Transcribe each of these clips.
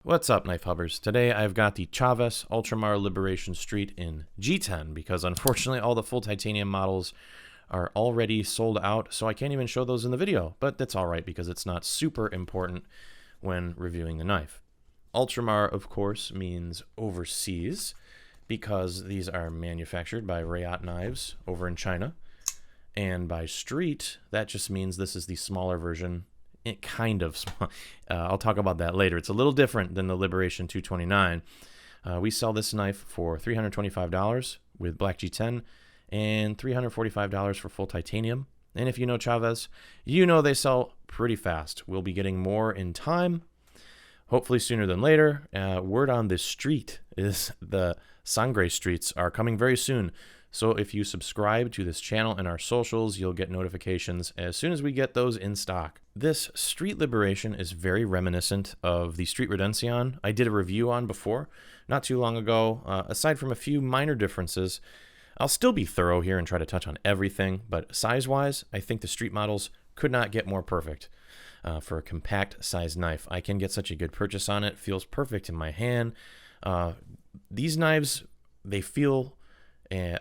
What's up, knife hubbers? Today I've got the Chaves Ultramar Liberation Street in G10 because unfortunately all the full titanium models are already sold out, so I can't even show those in the video, but that's alright because it's not super important when reviewing the knife. Ultramar, of course, means overseas because these are manufactured by Reate knives over in China, and by street, that just means this is the smaller version. It kind of small. I'll talk about that later. It's a little different than the Liberation 229. We sell this knife for $325 with Black G10 and $345 for full titanium. And if you know Chaves, you know they sell pretty fast. We'll be getting more in time, hopefully sooner than later. Word on this street is the Sangre streets are coming very soon. So if you subscribe to this channel and our socials, you'll get notifications as soon as we get those in stock. This Street Liberation is very reminiscent of the Street Redemption I did a review on before, not too long ago. Aside from a few minor differences, I'll still be thorough here and try to touch on everything, but size-wise, I think the Street models could not get more perfect. For a compact size knife, I can get such a good purchase on it. Feels perfect in my hand. These knives, they feel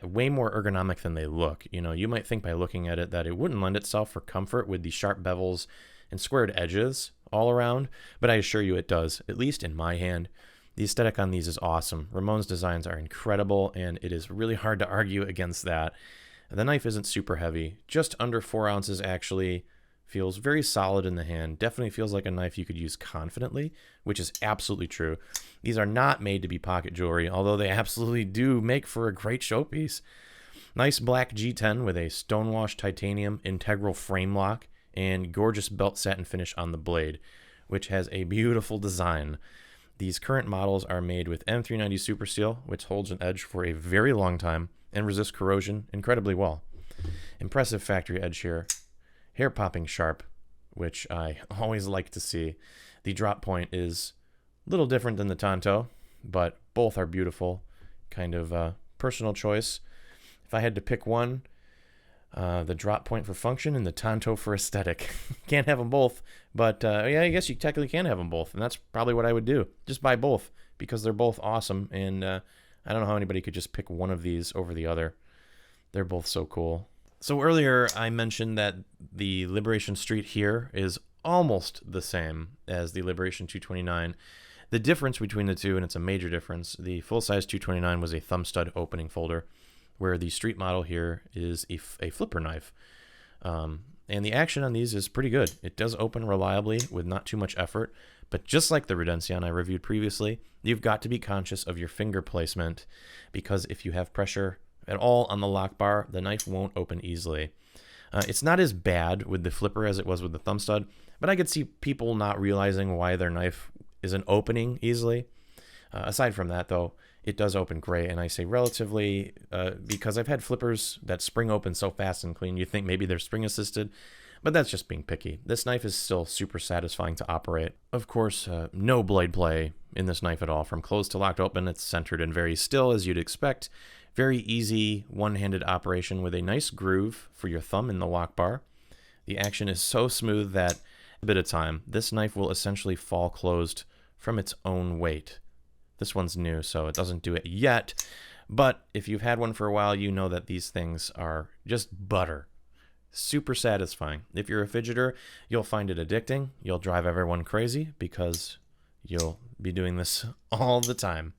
way more ergonomic than they look. You know, you might think by looking at it that it wouldn't lend itself for comfort with the sharp bevels and squared edges all around, but I assure you it does, at least in my hand. The aesthetic on these is awesome. Ramon's designs are incredible, and it is really hard to argue against that. The knife isn't super heavy, just under 4 ounces actually. Feels very solid in the hand. Definitely feels like a knife you could use confidently, which is absolutely true. These are not made to be pocket jewelry, although they absolutely do make for a great showpiece. Nice black G10 with a stonewashed titanium integral frame lock and gorgeous belt satin finish on the blade, which has a beautiful design. These current models are made with M390 Super Steel, which holds an edge for a very long time and resists corrosion incredibly well. Impressive factory edge here. Hair popping sharp, which I always like to see. The drop point is a little different than the Tanto, but both are beautiful. Kind of personal choice. If I had to pick one, the drop point for function and the Tanto for aesthetic. Can't have them both, but yeah, I guess you technically can have them both, and that's probably what I would do. Just buy both because they're both awesome, and I don't know how anybody could just pick one of these over the other. They're both so cool. So earlier I mentioned that the Liberation Street here is almost the same as the Liberation 229. The difference between the two, and it's a major difference, the full-size 229 was a thumb stud opening folder, where the Street model here is a flipper knife. And the action on these is pretty good. It does open reliably with not too much effort, but just like the Redemption I reviewed previously, you've got to be conscious of your finger placement, because if you have pressure at all on the lock bar, the knife won't open easily. It's not as bad with the flipper as it was with the thumb stud, but I could see people not realizing why their knife isn't opening easily. Aside from that, though, it does open great, and I say relatively because I've had flippers that spring open so fast and clean, you think maybe they're spring assisted, but that's just being picky. This knife is still super satisfying to operate. Of course, no blade play in this knife at all. From closed to locked open, it's centered and very still, as you'd expect. Very easy one-handed operation with a nice groove for your thumb in the lock bar. The action is so smooth that a bit of time, this knife will essentially fall closed from its own weight. This one's new, so it doesn't do it yet, but if you've had one for a while, you know that these things are just butter. Super satisfying. If you're a fidgeter, you'll find it addicting. You'll drive everyone crazy because you'll be doing this all the time.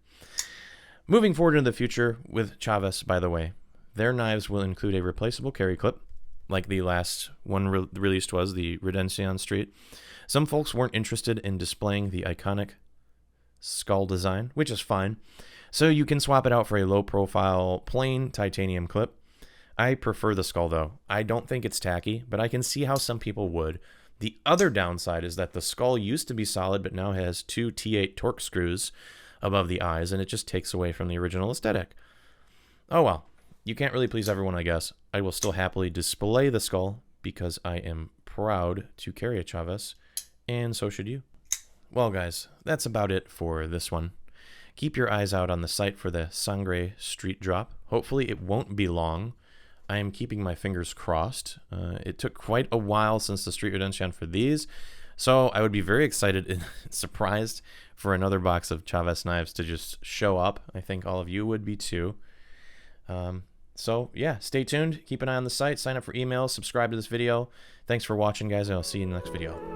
Moving forward into the future with Chaves, by the way, their knives will include a replaceable carry clip, like the last one released was, the Redemption Street. Some folks weren't interested in displaying the iconic skull design, which is fine, so you can swap it out for a low-profile, plain titanium clip. I prefer the skull, though. I don't think it's tacky, but I can see how some people would. The other downside is that the skull used to be solid, but now has 2 T8 Torx screws above the eyes, and it just takes away from the original aesthetic. Oh well, you can't really please everyone, I guess. I will still happily display the skull because I am proud to carry a Chaves, and so should you. Well guys, that's about it for this one. Keep your eyes out on the site for the Sangre Street drop. Hopefully it won't be long. I am keeping my fingers crossed. It took quite a while since the Street Redemption for these, So I would be very excited and surprised for another box of Chaves knives to just show up. I think all of you would be too. So yeah, stay tuned. Keep an eye on the site. Sign up for emails. Subscribe to this video. Thanks for watching, guys. And I'll see you in the next video.